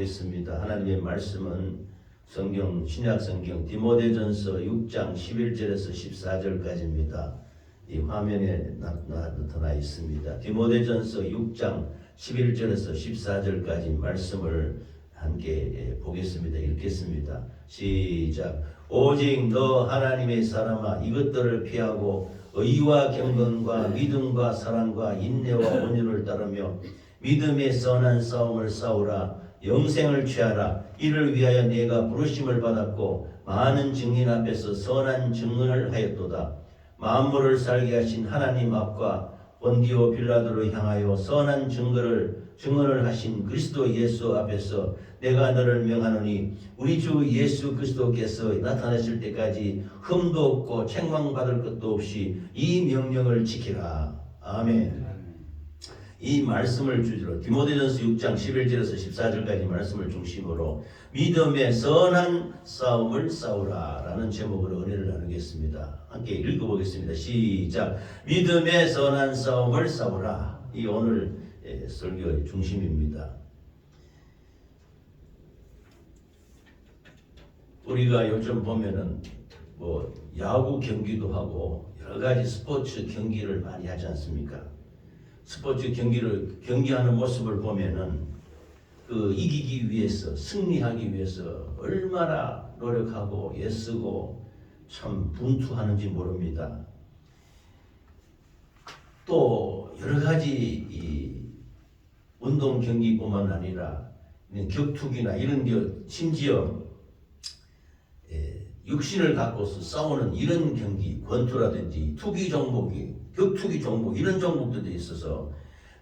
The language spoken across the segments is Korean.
있습니다. 하나님의 말씀은 신약 성경 디모데전서 6장 11절에서 14절까지입니다. 이 화면에 나타나 있습니다. 디모데전서 6장 11절에서 14절까지 말씀을 함께 보겠습니다. 읽겠습니다. 시작. 오직 너 하나님의 사람아, 이것들을 피하고 의와 경건과 믿음과 사랑과 인내와 온유를 따르며 믿음의 선한 싸움을 싸우라. 영생을 취하라. 이를 위하여 네가 부르심을 받았고 많은 증인 앞에서 선한 증언을 하였도다. 만물을 살게 하신 하나님 앞과 본디오 빌라도를 향하여 선한 증언을 하신 그리스도 예수 앞에서 내가 너를 명하노니 우리 주 예수 그리스도께서 나타나실 때까지 흠도 없고 책망받을 것도 없이 이 명령을 지키라. 아멘. 이 말씀을 주제로 디모데전서 6장 11절에서 14절까지 말씀을 중심으로 믿음의 선한 싸움을 싸우라 라는 제목으로 은혜를 나누겠습니다. 함께 읽어보겠습니다. 시작. 믿음의 선한 싸움을 싸우라. 이 오늘 설교의 중심입니다. 우리가 요즘 보면은 야구 경기도 하고 여러 가지 스포츠 경기를 많이 하지 않습니까? 스포츠 경기하는 모습을 보면은 이기기 위해서, 승리하기 위해서 얼마나 노력하고 애쓰고 참 분투하는지 모릅니다. 또 여러 가지 이 운동 경기뿐만 아니라 격투기나 이런 게 심지어 육신을 갖고서 싸우는 이런 경기, 권투라든지 투기 종목이, 격투기 종목 이런 종목들도 있어서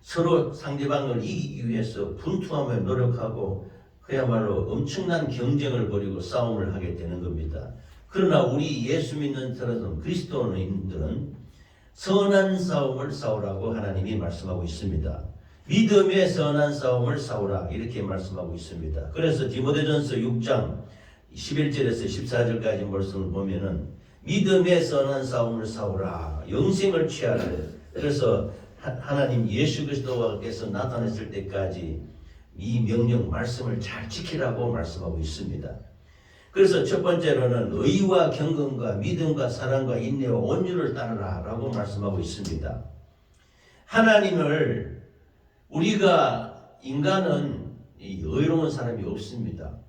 서로 상대방을 이기기 위해서 분투하며 노력하고 그야말로 엄청난 경쟁을 벌이고 싸움을 하게 되는 겁니다. 그러나 우리 예수 믿는 사람 그리스도인들은 선한 싸움을 싸우라고 하나님이 말씀하고 있습니다. 믿음의 선한 싸움을 싸우라 이렇게 말씀하고 있습니다. 그래서 디모데전서 6장 11절에서 14절까지 말씀을 보면은 믿음의 선한 싸움을 싸우라. 영생을 취하라. 그래서 하나님 예수 그리스도께서 나타났을 때까지 이 명령 말씀을 잘 지키라고 말씀하고 있습니다. 그래서 첫 번째로는 의와 경건과 믿음과 사랑과 인내와 온유를 따르라 라고 말씀하고 있습니다. 하나님을 인간은 의로운 사람이 없습니다.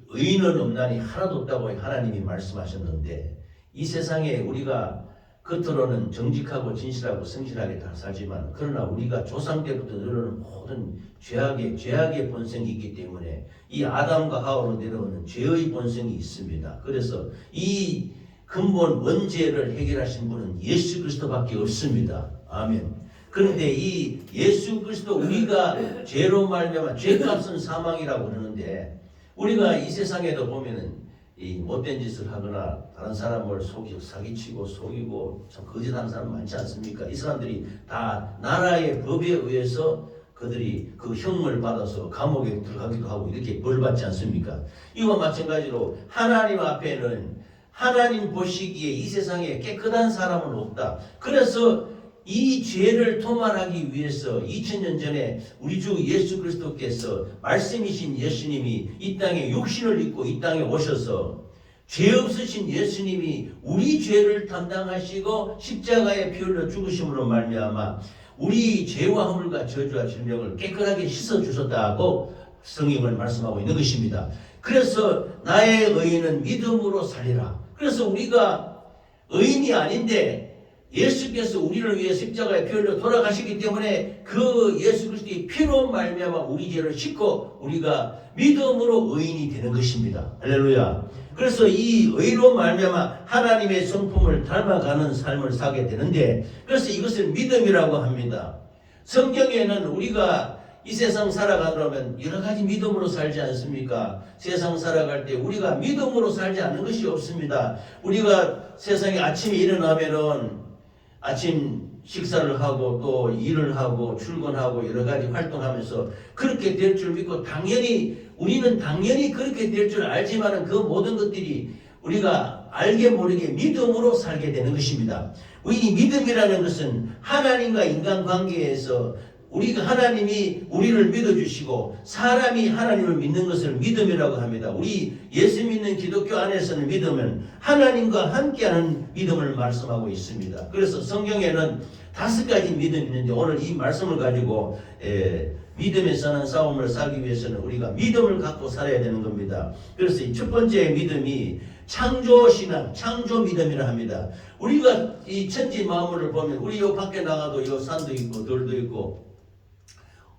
의인은 없나니 하나도 없다고 하나님이 말씀하셨는데 이 세상에 우리가 겉으로는 정직하고 진실하고 성실하게 다 살지만 그러나 우리가 조상 때부터 늘어오는 모든 죄악의 본성이 있기 때문에 이 아담과 하와로 내려오는 죄의 본성이 있습니다. 그래서 이 근본 원죄를 해결하신 분은 예수 그리스도밖에 없습니다. 아멘. 그런데 이 예수 그리스도 우리가 죄로 말미암아 죄값은 사망이라고 그러는데 우리가 이 세상에도 보면은 이 못된 짓을 하거나 다른 사람을 사기치고 속이고 참 거짓하는 사람 많지 않습니까? 이 사람들이 다 나라의 법에 의해서 그들이 그 형을 받아서 감옥에 들어가기도 하고 이렇게 벌 받지 않습니까? 이와 마찬가지로 하나님 앞에는 하나님 보시기에 이 세상에 깨끗한 사람은 없다. 그래서 이 죄를 토말하기 위해서 2000년 전에 우리 주 예수 그리스도께서 말씀이신 예수님이 이 땅에 육신을 입고 이 땅에 오셔서 죄 없으신 예수님이 우리 죄를 담당하시고 십자가에 피 흘려 죽으심으로 말미암아 우리 죄와 허물과 저주와 질병을 깨끗하게 씻어주셨다고 성경을 말씀하고 있는 것입니다. 그래서 나의 의인은 믿음으로 살리라. 그래서 우리가 의인이 아닌데 예수께서 우리를 위해 십자가에 피 흘려 돌아가시기 때문에 그 예수 그리스도의 피로 말미암아 우리 죄를 씻고 우리가 믿음으로 의인이 되는 것입니다. 할렐루야. 그래서 이 의로 말미암아 하나님의 성품을 닮아가는 삶을 살게 되는데 그래서 이것을 믿음이라고 합니다. 성경에는 우리가 이 세상 살아가려면 여러 가지 믿음으로 살지 않습니까? 세상 살아갈 때 우리가 믿음으로 살지 않는 것이 없습니다. 우리가 세상에 아침에 일어나면은 아침 식사를 하고 또 일을 하고 출근하고 여러 가지 활동하면서 그렇게 될 줄 믿고 우리는 당연히 그렇게 될 줄 알지만은 그 모든 것들이 우리가 알게 모르게 믿음으로 살게 되는 것입니다. 이 믿음이라는 것은 하나님과 인간 관계에서 우리가 하나님이 우리를 믿어주시고 사람이 하나님을 믿는 것을 믿음이라고 합니다. 우리 예수 믿는 기독교 안에서는 믿음은 하나님과 함께하는 믿음을 말씀하고 있습니다. 그래서 성경에는 5가지 믿음이 있는데 오늘 이 말씀을 가지고 믿음에 사는 싸움을 살기 위해서는 우리가 믿음을 갖고 살아야 되는 겁니다. 그래서 이 첫 번째 믿음이 창조신앙, 창조 믿음이라 합니다. 우리가 이 천지 만물을 보면 우리 요 밖에 나가도 요 산도 있고 돌도 있고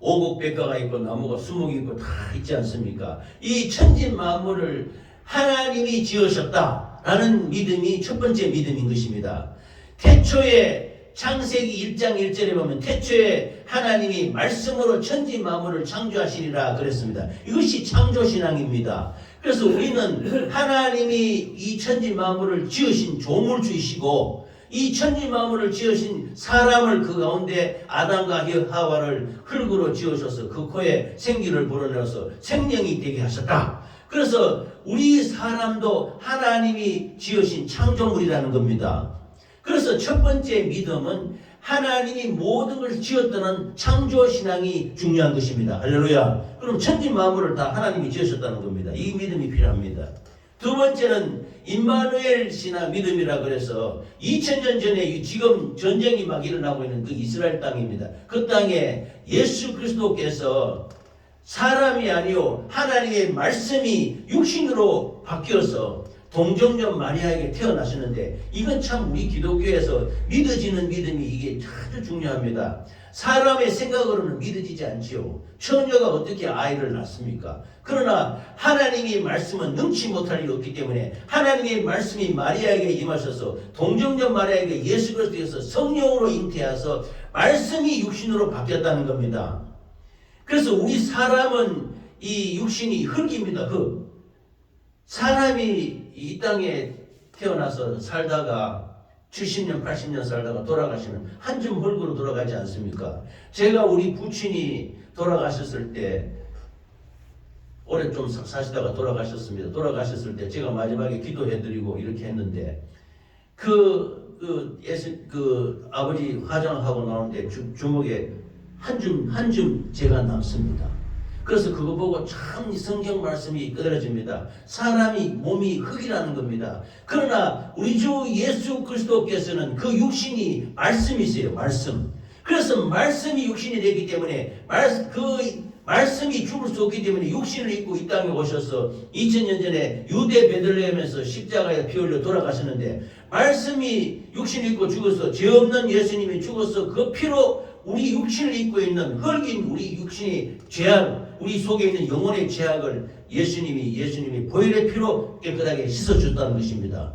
오곡백과가 있고 나무가 수목이 있고 다 있지 않습니까? 이 천지 만물을 하나님이 지으셨다라는 믿음이 첫 번째 믿음인 것입니다. 태초에 창세기 1장 1절에 보면 태초에 하나님이 말씀으로 천지 만물을 창조하시리라 그랬습니다. 이것이 창조신앙입니다. 그래서 우리는 하나님이 이 천지 만물을 지으신 조물주이시고 이 천지 만물을 지으신 사람을 그 가운데 아담과 하와를 흙으로 지으셔서 그 코에 생기를 불어넣어서 생명이 되게 하셨다. 그래서 우리 사람도 하나님이 지으신 창조물이라는 겁니다. 그래서 첫 번째 믿음은 하나님이 모든 것을 지었다는 창조신앙이 중요한 것입니다. 할렐루야. 그럼 천지 만물을 다 하나님이 지으셨다는 겁니다. 이 믿음이 필요합니다. 두 번째는 임마누엘 신앙 믿음이라 그래서 2000년 전에 지금 전쟁이 막 일어나고 있는 그 이스라엘 땅입니다. 그 땅에 예수 그리스도께서 사람이 아니요 하나님의 말씀이 육신으로 바뀌어서 동정녀 마리아에게 태어나셨는데 이건 참 우리 기독교에서 믿어지는 믿음이 이게 아주 중요합니다. 사람의 생각으로는 믿어지지 않지요. 처녀가 어떻게 아이를 낳습니까? 그러나 하나님의 말씀은 능치 못할 일이 없기 때문에 하나님의 말씀이 마리아에게 임하셔서 동정녀 마리아에게 예수 그리스도께서 성령으로 잉태하셔서 말씀이 육신으로 바뀌었다는 겁니다. 그래서 우리 사람은 이 육신이 흙입니다. 흙. 사람이 이 땅에 태어나서 살다가 70년, 80년 살다가 돌아가시면 한 줌 흙으로 돌아가지 않습니까? 제가 우리 부친이 돌아가셨을 때 오래 좀 사시다가 돌아가셨습니다. 돌아가셨을 때 제가 마지막에 기도해드리고 이렇게 했는데 그 아버지 화장하고 나오는데 주먹에 한 줌 제가 남습니다. 그래서 그거 보고 참 성경 말씀이 깨달아집니다. 사람이 몸이 흙이라는 겁니다. 그러나 우리 주 예수 그리스도께서는 그 육신이 말씀이세요. 말씀. 그래서 말씀이 육신이 되기 때문에 말씀이 죽을 수 없기 때문에 육신을 입고 이 땅에 오셔서 2000년 전에 유대 베들레헴에서 십자가에 피 흘려 돌아가셨는데 말씀이 육신을 입고 죽어서 죄 없는 예수님이 죽어서 그 피로 우리 육신을 입고 있는 흙인 우리 육신이 죄악, 우리 속에 있는 영혼의 죄악을 예수님이 보혈의 피로 깨끗하게 씻어줬다는 것입니다.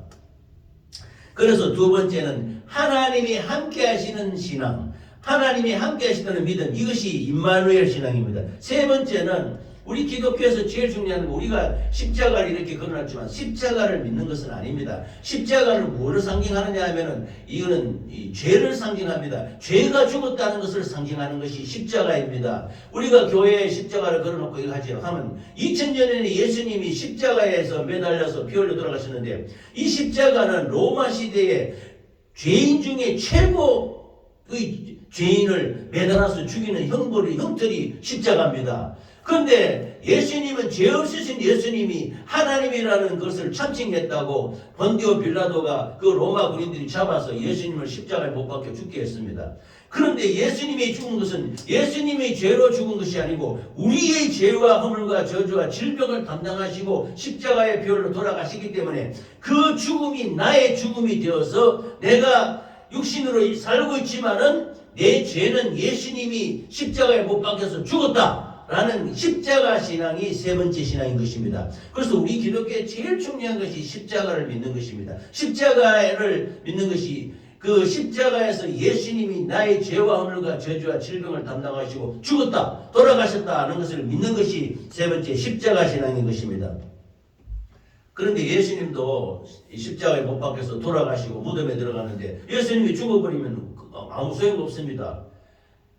그래서 두 번째는 하나님이 함께 하시는 신앙, 하나님이 함께 하시다는 믿음, 이것이 임마누엘 신앙입니다. 세 번째는 우리 기독교에서 제일 중요한 건 우리가 십자가를 이렇게 걸어놨지만 십자가를 믿는 것은 아닙니다. 십자가는 뭐를 상징하느냐 하면은 이거는 죄를 상징합니다. 죄가 죽었다는 것을 상징하는 것이 십자가입니다. 우리가 교회에 십자가를 걸어놓고 이거 하죠. 하면 2000년 전에 예수님이 십자가에서 매달려서 피 흘려 돌아가셨는데 이 십자가는 로마 시대에 죄인 중에 최고의 죄인을 매달아서 죽이는 형벌이 십자가입니다. 그런데 예수님은 죄 없으신 예수님이 하나님이라는 것을 참칭했다고 본디오 빌라도가 그 로마 군인들이 잡아서 예수님을 십자가에 못 박혀 죽게 했습니다. 그런데 예수님이 죽은 것은 예수님의 죄로 죽은 것이 아니고 우리의 죄와 허물과 저주와 질병을 담당하시고 십자가의 피흘로 돌아가시기 때문에 그 죽음이 나의 죽음이 되어서 내가 육신으로 살고 있지만은 내 죄는 예수님이 십자가에 못 박혀서 죽었다 라는 십자가 신앙이 세 번째 신앙인 것입니다. 그래서 우리 기독교의 제일 중요한 것이 십자가를 믿는 것입니다. 십자가를 믿는 것이 그 십자가에서 예수님이 나의 죄와 허물과 저주와 질병을 담당하시고 죽었다, 돌아가셨다 하는 것을 믿는 것이 세 번째 십자가 신앙인 것입니다. 그런데 예수님도 십자가에 못 박혀서 돌아가시고 무덤에 들어가는데 예수님이 죽어버리면 아무 소용 없습니다.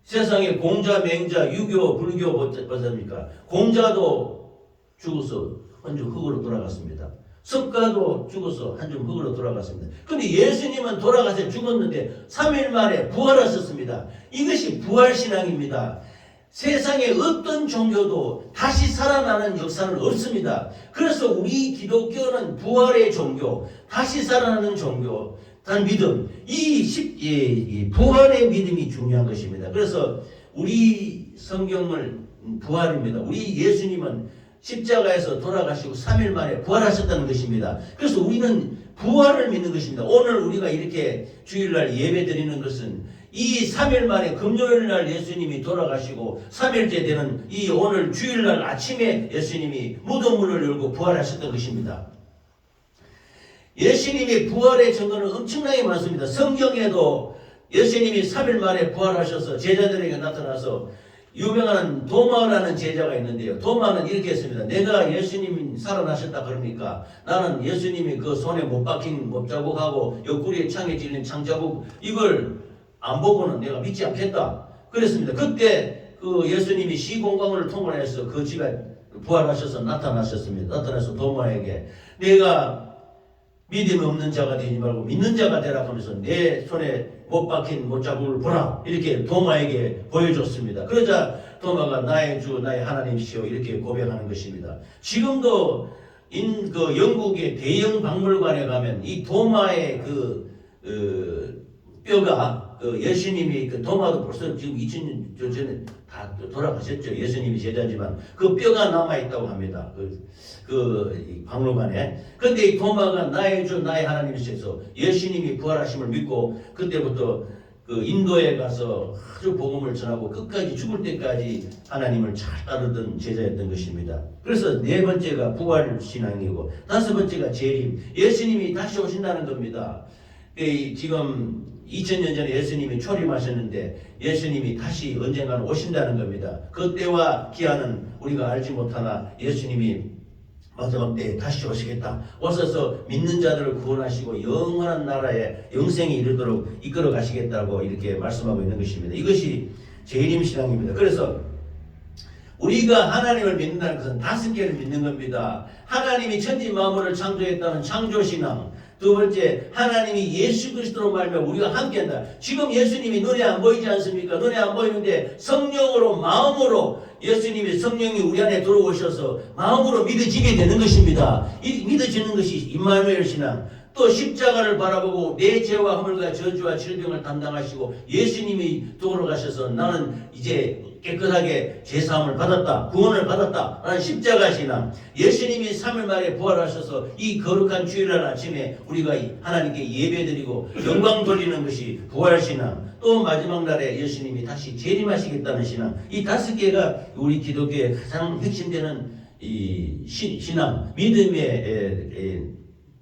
세상에 공자, 맹자, 유교, 불교 어떻습니까? 공자도 죽어서 헌주 흙으로 돌아갔습니다. 석가도 죽어서 한 줌 흙으로 돌아갔습니다. 근데 예수님은 돌아가서 죽었는데 3일 만에 부활하셨습니다. 이것이 부활신앙입니다. 세상에 어떤 종교도 다시 살아나는 역사는 없습니다. 그래서 우리 기독교는 부활의 종교, 다시 살아나는 종교, 단 믿음, 이 부활의 믿음이 중요한 것입니다. 그래서 우리 성경을 부활입니다. 우리 예수님은 십자가에서 돌아가시고 3일 만에 부활하셨다는 것입니다. 그래서 우리는 부활을 믿는 것입니다. 오늘 우리가 이렇게 주일날 예배 드리는 것은 이 3일 만에 금요일날 예수님이 돌아가시고 3일째 되는 이 오늘 주일날 아침에 예수님이 무덤문을 열고 부활하셨던 것입니다. 예수님의 부활의 증거는 엄청나게 많습니다. 성경에도 예수님이 3일 만에 부활하셔서 제자들에게 나타나서 유명한 도마라는 제자가 있는데요. 도마는 이렇게 했습니다. 내가 예수님이 살아나셨다 그러니까 나는 예수님이 그 손에 못 박힌 못자국하고 옆구리에 창에 찔린 창자국 이걸 안 보고는 내가 믿지 않겠다. 그랬습니다. 그때 그 예수님이 시공간을 통과해서 그 집에 부활하셔서 나타나셨습니다. 나타나서 도마에게 내가 믿음이 없는 자가 되지 말고 믿는 자가 되라 하면서 내 손에 못 박힌 못자국을 보라 이렇게 도마에게 보여줬습니다. 그러자 도마가 나의 주 나의 하나님이시여 이렇게 고백하는 것입니다. 지금도 그 영국의 대형 박물관에 가면 이 도마의 뼈가 예수님이 그 도마도 벌써 지금 2000년 전에 다 돌아가셨죠. 예수님이 제자지만 그 뼈가 남아있다고 합니다. 그 박물관에. 근데 이 도마가 나의 주 나의 하나님이셔서 예수님이 부활하심을 믿고 그때부터 그 인도에 가서 아주 복음을 전하고 끝까지 죽을 때까지 하나님을 잘 따르던 제자였던 것입니다. 그래서 네 번째가 부활신앙이고 다섯 번째가 재림. 예수님이 다시 오신다는 겁니다. 지금 2000년 전에 예수님이 초림하셨는데 예수님이 다시 언젠가는 오신다는 겁니다. 그때와 기한은 우리가 알지 못하나 예수님이 마지막 때에 다시 오시겠다. 오셔서 믿는 자들을 구원하시고 영원한 나라에 영생에 이르도록 이끌어 가시겠다고 이렇게 말씀하고 있는 것입니다. 이것이 재림신앙입니다. 그래서 우리가 하나님을 믿는다는 것은 다섯 개를 믿는 겁니다. 하나님이 천지 만물을 창조했다는 창조신앙. 두 번째, 하나님이 예수 그리스도로 말미암아 우리가 함께한다. 지금 예수님이 눈에 안 보이지 않습니까? 눈에 안 보이는데 성령으로 마음으로 예수님의 성령이 우리 안에 들어오셔서 마음으로 믿어지게 되는 것입니다. 이 믿어지는 것이 임마누엘 신앙. 또 십자가를 바라보고 내 죄와 허물과 저주와 질병을 담당하시고 예수님이 돌아가셔서 나는 이제 깨끗하게 제사함을 받았다. 구원을 받았다. 라는 십자가 신앙. 예수님이 3일 만에 부활하셔서 이 거룩한 주일날 아침에 우리가 하나님께 예배드리고 영광 돌리는 것이 부활 신앙. 또 마지막 날에 예수님이 다시 재림하시겠다는 신앙. 이 다섯 개가 우리 기독교의 가장 핵심되는 이 신앙, 믿음의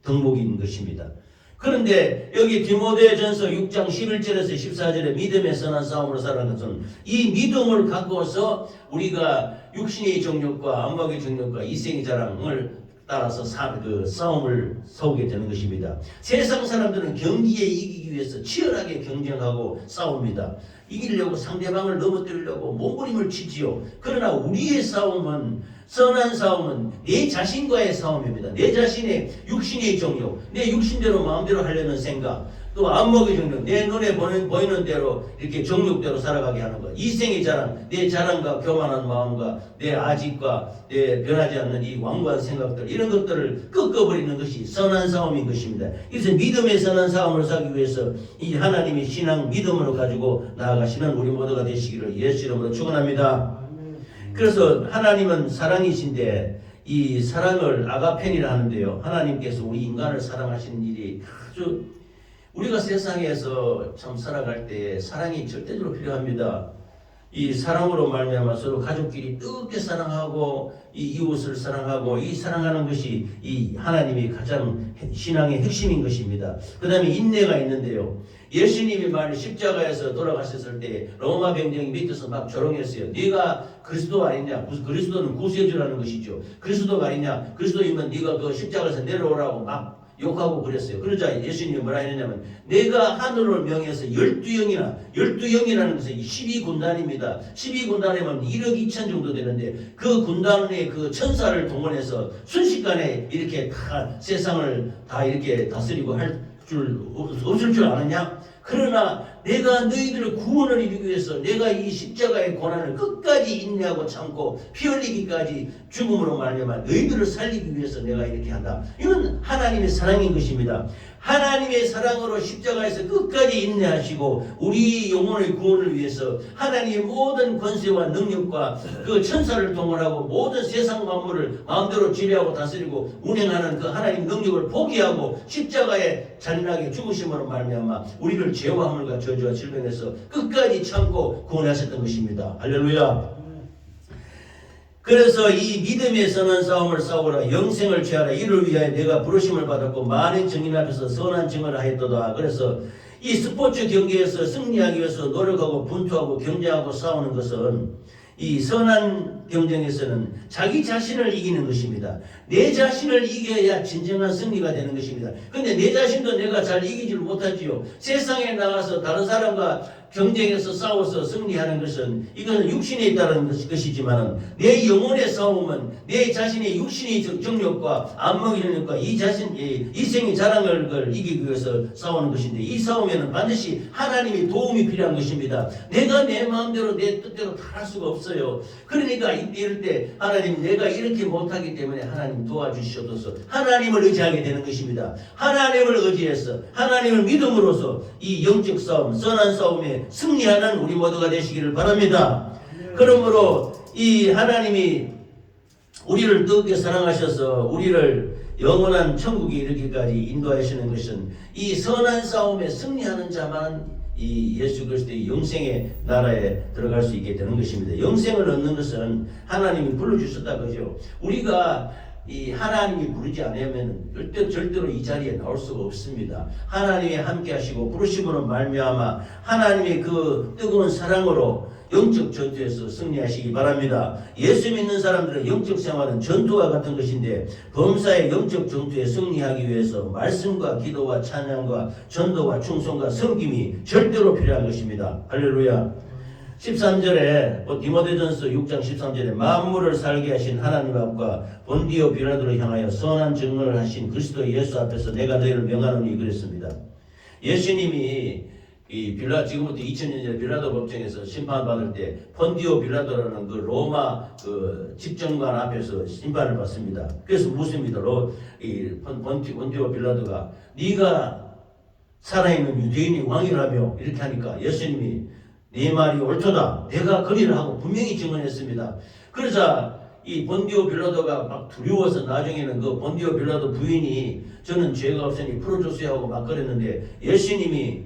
덕목인 것입니다. 그런데 여기 디모데전서 6장 11절에서 14절에 믿음의 선한 싸움으로 살아가는 것은 이 믿음을 갖고서 우리가 육신의 정욕과 안목의 정욕과 이생의 자랑을 따라서 싸움을 싸우게 되는 것입니다. 세상 사람들은 경기에 이기기 위해서 치열하게 경쟁하고 싸웁니다. 이기려고 상대방을 넘어뜨리려고 몸부림을 치지요. 그러나 우리의 싸움은 선한 싸움은 내 자신과의 싸움입니다. 내 자신의 육신의 정욕, 내 육신대로 마음대로 하려는 생각, 또 안목의 정욕, 내 눈에 보이는 대로 이렇게 정욕대로 살아가게 하는 것. 이생의 자랑, 내 자랑과 교만한 마음과 내 아집과 내 변하지 않는 이 완고한 생각들, 이런 것들을 꺾어버리는 것이 선한 싸움인 것입니다. 그래서 믿음의 선한 싸움을 사기 위해서 이 하나님의 신앙 믿음으로 가지고 나아가시는 우리 모두가 되시기를 예수 이름으로 축원합니다. 그래서 하나님은 사랑이신데 이 사랑을 아가펜이라 하는데요. 하나님께서 우리 인간을 사랑하시는 일이 아주 우리가 세상에서 참 살아갈 때 사랑이 절대적으로 필요합니다. 이 사랑으로 말미암아 서로 가족끼리 뜨겁게 사랑하고 이 이웃을 사랑하고 이 사랑하는 것이 이 하나님이 가장 신앙의 핵심인 것입니다. 그 다음에 인내가 있는데요. 예수님이 만일 십자가에서 돌아가셨을 때 로마 병정이 밑에서 막 조롱했어요. 네가 그리스도 아니냐? 그리스도는 구세주라는 것이죠. 그리스도가 아니냐? 그리스도이면 네가 그 십자가에서 내려오라고 막 욕하고 그랬어요. 그러자 예수님이 뭐라 했냐면 내가 하늘을 명해서 12영이라는 것은 12군단입니다. 12군단이면 1억 2천 정도 되는데 그 군단의 그 천사를 동원해서 순식간에 이렇게 다 세상을 다 이렇게 다스리고 없을 줄 아느냐? 그러나 내가 너희들의 구원을 이루기 위해서 내가 이 십자가의 고난을 끝까지 인내하고 참고 피 흘리기까지 죽음으로 말미암아 너희들을 살리기 위해서 내가 이렇게 한다. 이건 하나님의 사랑인 것입니다. 하나님의 사랑으로 십자가에서 끝까지 인내하시고 우리 영혼의 구원을 위해서 하나님의 모든 권세와 능력과 그 천사를 동원하고 모든 세상 만물을 마음대로 지배하고 다스리고 운행하는 그 하나님 능력을 포기하고 십자가에 잔인하게 죽으심으로 말미암아 우리를 죄와 허물과 저주와 질병에서 끝까지 참고 구원하셨던 것입니다. 할렐루야. 그래서 이 믿음의 선한 싸움을 싸우라 영생을 취하라 이를 위하여 내가 부르심을 받았고 많은 증인 앞에서 선한 증언을 하였도다. 그래서 이 스포츠 경기에서 승리하기 위해서 노력하고 분투하고 경쟁하고 싸우는 것은 이 선한 경쟁에서는 자기 자신을 이기는 것입니다. 내 자신을 이겨야 진정한 승리가 되는 것입니다. 근데 내 자신도 내가 잘 이기지를 못하지요. 세상에 나가서 다른 사람과 경쟁에서 싸워서 승리하는 것은 이것은 육신에 있다는 것이지만 내 영혼의 싸움은 내 자신의 육신의 정력과 안목의 능력과 이 생의 자랑을 이기기 위해서 싸우는 것인데 이 싸움에는 반드시 하나님의 도움이 필요한 것입니다. 내가 내 마음대로 내 뜻대로 다 할 수가 없어요. 그러니까 이럴 때 하나님 내가 이렇게 못하기 때문에 하나님 도와주시옵소서 하나님을 의지하게 되는 것입니다. 하나님을 의지해서 하나님을 믿음으로써 이 영적 싸움 선한 싸움에 승리하는 우리 모두가 되시기를 바랍니다. 그러므로 이 하나님이 우리를 뜨겁게 사랑하셔서 우리를 영원한 천국에 이르기까지 인도하시는 것은 이 선한 싸움에 승리하는 자만 이 예수 그리스도의 영생의 나라에 들어갈 수 있게 되는 것입니다. 영생을 얻는 것은 하나님이 불러주셨다 그죠. 우리가 이 하나님이 부르지 않으면 절대로 이 자리에 나올 수가 없습니다. 하나님이 함께 하시고 부르심으로 말미암아 하나님의 그 뜨거운 사랑으로 영적 전투에서 승리하시기 바랍니다. 예수 믿는 사람들의 영적 생활은 전투와 같은 것인데 범사의 영적 전투에 승리하기 위해서 말씀과 기도와 찬양과 전도와 충성과 섬김이 절대로 필요한 것입니다. 할렐루야. 13절에 디모데전서 6장 13절에 만물을 살게 하신 하나님 앞과 본디오 빌라도를 향하여 선한 증언을 하신 그리스도 예수 앞에서 내가 너희를 명하노니 그랬습니다. 예수님이 지금부터 2000년 전에 빌라도 법정에서 심판받을 때 본디오 빌라도라는 그 로마 그 집정관 앞에서 심판을 받습니다. 그래서 묻습니다. 본디오 빌라도가 네가 살아있는 유대인이 왕이라며 이렇게 하니까 예수님이 네 말이 옳도다. 내가 그리를 하고 분명히 증언했습니다. 그러자 이 본디오 빌라도가 막 두려워서 나중에는 그 본디오 빌라도 부인이 저는 죄가 없으니 풀어주세요 하고 막 그랬는데 예수님이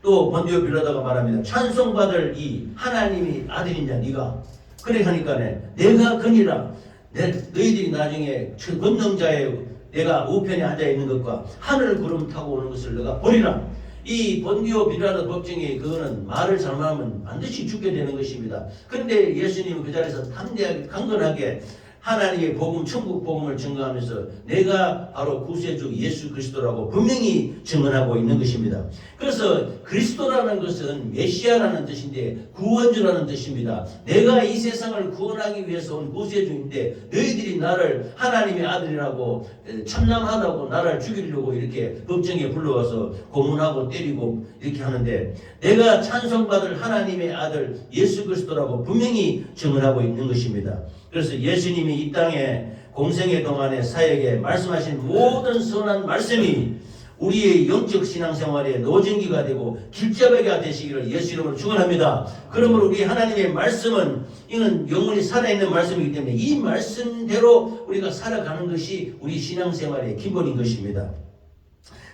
또 본디오 빌라도가 말합니다. 찬송받을 이 하나님이 아들이냐 네가 그래 하니까 내가 그니라 너희들이 나중에 권능자의 내가 우편에 앉아있는 것과 하늘 구름 타고 오는 것을 내가 보리라. 이 본디오 빌라도 법정에 그거는 말을 잘못하면 반드시 죽게 되는 것입니다. 그런데 예수님은 그 자리에서 담대하게 강건하게 하나님의 복음, 천국 복음을 증거하면서 내가 바로 구세주 예수 그리스도라고 분명히 증언하고 있는 것입니다. 그래서 그리스도라는 것은 메시아라는 뜻인데 구원주라는 뜻입니다. 내가 이 세상을 구원하기 위해서 온 구세주인데 너희들이 나를 하나님의 아들이라고 참남하다고 나를 죽이려고 이렇게 법정에 불러와서 고문하고 때리고 이렇게 하는데 내가 찬송받을 하나님의 아들 예수 그리스도라고 분명히 증언하고 있는 것입니다. 그래서 예수님이 이 땅에 공생의 동안에 사역에 말씀하신 모든 선한 말씀이 우리의 영적 신앙생활의 노증기가 되고 길잡이가 되시기를 예수 이름으로 축원합니다. 그러므로 우리 하나님의 말씀은 이는 영원히 살아있는 말씀이기 때문에 이 말씀대로 우리가 살아가는 것이 우리 신앙생활의 기본인 것입니다.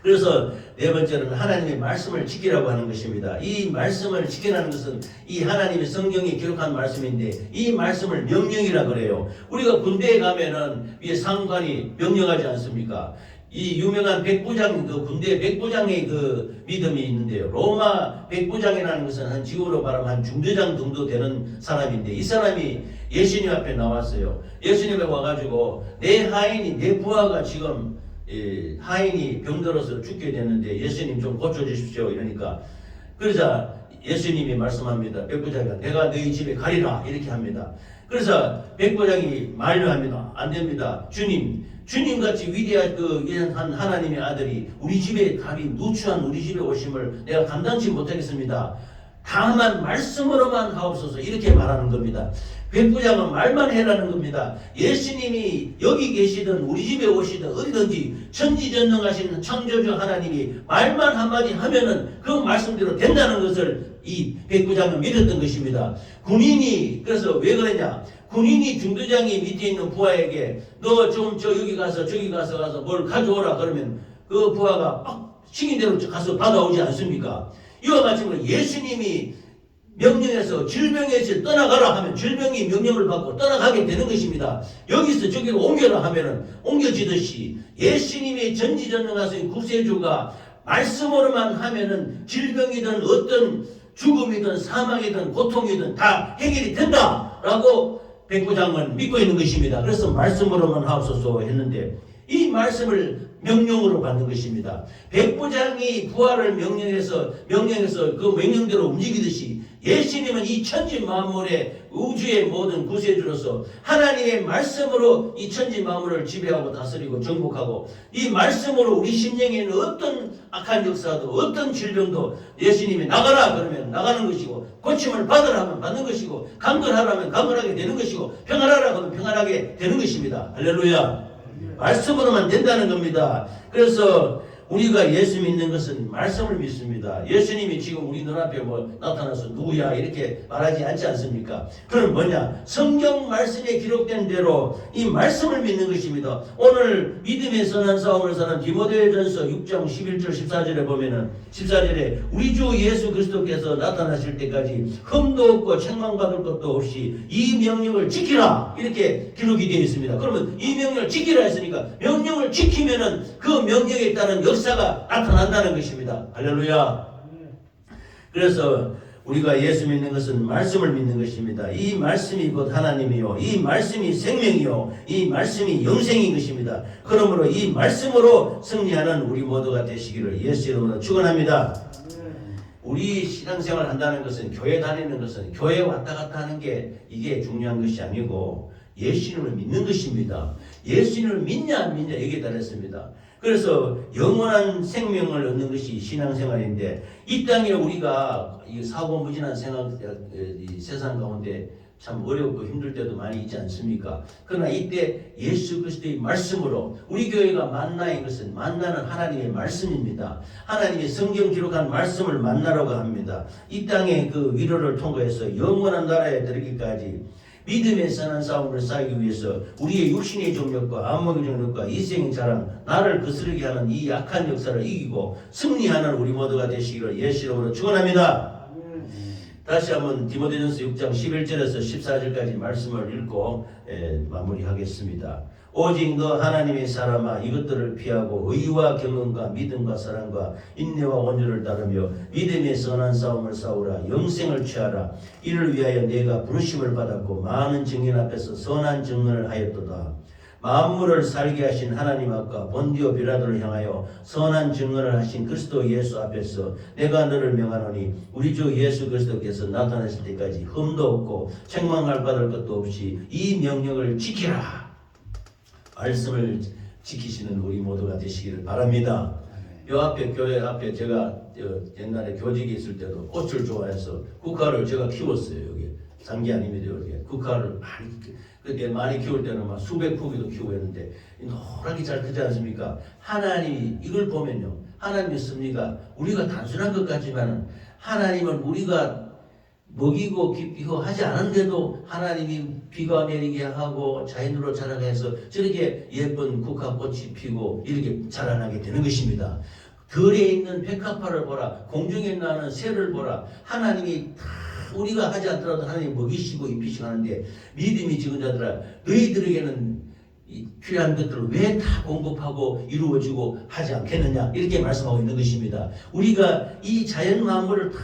그래서 네 번째는 하나님의 말씀을 지키라고 하는 것입니다. 이 말씀을 지키라는 것은 이 하나님의 성경에 기록한 말씀인데 이 말씀을 명령이라 그래요. 우리가 군대에 가면은 위에 상관이 명령하지 않습니까? 이 유명한 백부장, 그 군대 백부장의 그 믿음이 있는데요. 로마 백부장이라는 것은 한 지구로 말하면 한 중대장 정도 되는 사람인데 이 사람이 예수님 앞에 나왔어요. 예수님에 와가지고 내 하인이 내 부하가 지금 하인이 병들어서 죽게 됐는데 예수님 좀 고쳐주십시오 이러니까 그러자 예수님이 말씀합니다. 백부장이가 내가 너희 집에 가리라 이렇게 합니다. 그래서 백부장이 만류합니다. 안 됩니다. 주님같이 위대한 한 하나님의 아들이 우리 집에 가리 누추한 우리 집에 오심을 내가 감당치 못하겠습니다. 다만 말씀으로만 하옵소서 이렇게 말하는 겁니다. 백부장은 말만 해라는 겁니다. 예수님이 여기 계시든 우리 집에 오시든 어디든지 천지전능하신 창조주 하나님이 말만 한마디 하면은 그 말씀대로 된다는 것을 이 백부장은 믿었던 것입니다. 군인이 그래서 왜 그러냐? 군인이 중대장이 밑에 있는 부하에게 너 좀 여기 가서 저기 가서 뭘 가져오라 그러면 그 부하가 막 시킨 대로 가서 받아오지 않습니까? 이와 같이 예수님이 명령해서 질병에서 떠나가라 하면 질병이 명령을 받고 떠나가게 되는 것입니다. 여기서 저기로 옮겨라 하면은 옮겨지듯이 예수님의 전지전능하신 구세주가 말씀으로만 하면은 질병이든 어떤 죽음이든 사망이든 고통이든 다 해결이 된다라고 백부장은 믿고 있는 것입니다. 그래서 말씀으로만 하옵소서 했는데 이 말씀을 명령으로 받는 것입니다. 백부장이 부하를 명령해서 그 명령대로 움직이듯이 예수님은 이 천지 만물의 우주의 모든 구세주로서 하나님의 말씀으로 이 천지 만물을 지배하고 다스리고 정복하고 이 말씀으로 우리 심령에 있는 어떤 악한 역사도 어떤 질병도 예수님이 나가라 그러면 나가는 것이고 고침을 받으라 하면 받는 것이고 강건하라 하면 강건하게 되는 것이고 평안하라 하면 평안하게 되는 것입니다. 할렐루야. 말씀으로만 된다는 겁니다. 그래서 우리가 예수 믿는 것은 말씀을 믿습니다. 예수님이 지금 우리 눈앞에 나타나서 누구야 이렇게 말하지 않지 않습니까? 그럼 뭐냐? 성경 말씀에 기록된 대로 이 말씀을 믿는 것입니다. 오늘 믿음의 선한 싸움을 사는 디모데전서 6장 11절 14절에 보면은 14절에 우리 주 예수 그리스도께서 나타나실 때까지 흠도 없고 책망받을 것도 없이 이 명령을 지키라 이렇게 기록이 되어 있습니다. 그러면 이 명령을 지키라 했으니까 명령을 지키면은 그 명령에 따른 역사가 나타난다는 것입니다. 할렐루야. 그래서 우리가 예수 믿는 것은 말씀을 믿는 것입니다. 이 말씀이 곧 하나님이요 이 말씀이 생명이요 이 말씀이 영생인 것입니다. 그러므로 이 말씀으로 승리하는 우리 모두가 되시기를 예수 이름으로 축원합니다. 우리 신앙생활 한다는 것은 교회 다니는 것은 교회 왔다 갔다 하는 게 이게 중요한 것이 아니고 예수님을 믿는 것입니다. 예수님을 믿냐 안 믿냐 여기에 달렸습니다. 그래서 영원한 생명을 얻는 것이 신앙생활인데 이 땅에 우리가 이 사고무진한 이 세상 가운데 참 어렵고 힘들 때도 많이 있지 않습니까? 그러나 이때 예수 그리스도의 말씀으로 우리 교회가 만나인 것은 만나는 하나님의 말씀입니다. 하나님의 성경 기록한 말씀을 만나라고 합니다. 이 땅의 그 위로를 통과해서 영원한 나라에 들기까지 믿음의 선한 싸움을 싸기 위해서 우리의 육신의 정력과 안목의 정력과 이생의 자랑 나를 거스르게 하는 이 약한 역사를 이기고 승리하는 우리 모두가 되시기를 예수 이름으로 축원합니다. 다시 한번 디모데전서 6장 11절에서 14절까지 말씀을 읽고 마무리하겠습니다. 오직 너 하나님의 사람아 이것들을 피하고 의와 경건과 믿음과 사랑과 인내와 온유를 따르며 믿음의 선한 싸움을 싸우라. 영생을 취하라. 이를 위하여 내가 부르심을 받았고 많은 증인 앞에서 선한 증언을 하였도다. 만물을 살게 하신 하나님 앞과 본디오 빌라도를 향하여 선한 증언을 하신 그리스도 예수 앞에서 내가 너를 명하노니 우리 주 예수 그리스도께서 나타나실 때까지 흠도 없고 책망할 받을 것도 없이 이 명령을 지키라. 말씀을 지키시는 우리 모두가 되시기를 바랍니다. 요 앞에 교회 앞에 제가 옛날에 교직에 있을 때도 꽃을 좋아해서 국화를 제가 키웠어요. 여기 장기 아닙니다. 여기 국화를 그때 많이 키울 때는 막 수백 포기도 키우고 했는데 노랗게 잘 크지 않습니까? 하나님이 이걸 보면요, 하나님의 섭리가 우리가 단순한 것 같지만 하나님은 우리가 먹이고 깊이고 하지 않은데도 하나님이 비가 내리게 하고 자연으로 자라게 해서 저렇게 예쁜 국화꽃이 피고 이렇게 자라나게 되는 것입니다. 들에 있는 백합화를 보라, 공중에 나는 새를 보라. 하나님이 다 우리가 하지 않더라도 하나님이 먹이시고 입히시고 하는데 믿음이 적은 자들아 너희들에게는 필요한 것들을 왜 다 공급하고 이루어지고 하지 않겠느냐 이렇게 말씀하고 있는 것입니다. 우리가 이 자연 만물을 다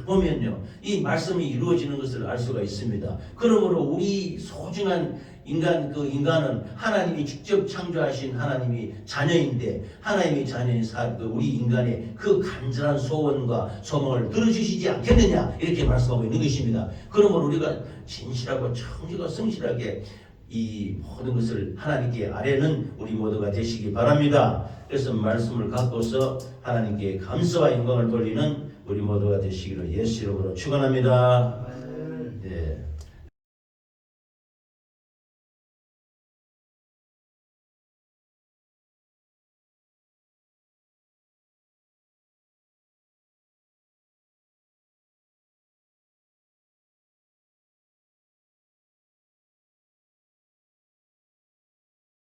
보면요, 이 말씀이 이루어지는 것을 알 수가 있습니다. 그러므로 우리 소중한 인간은 하나님이 직접 창조하신 하나님이 자녀인데, 하나님이 자녀인 우리 인간의 그 간절한 소원과 소망을 들어주시지 않겠느냐, 이렇게 말씀하고 있는 것입니다. 그러므로 우리가 진실하고 청지고 성실하게 이 모든 것을 하나님께 아뢰는 우리 모두가 되시기 바랍니다. 그래서 말씀을 갖고서 하나님께 감사와 영광을 돌리는 우리 모두가 되시기를 예수 이름으로 축원합니다.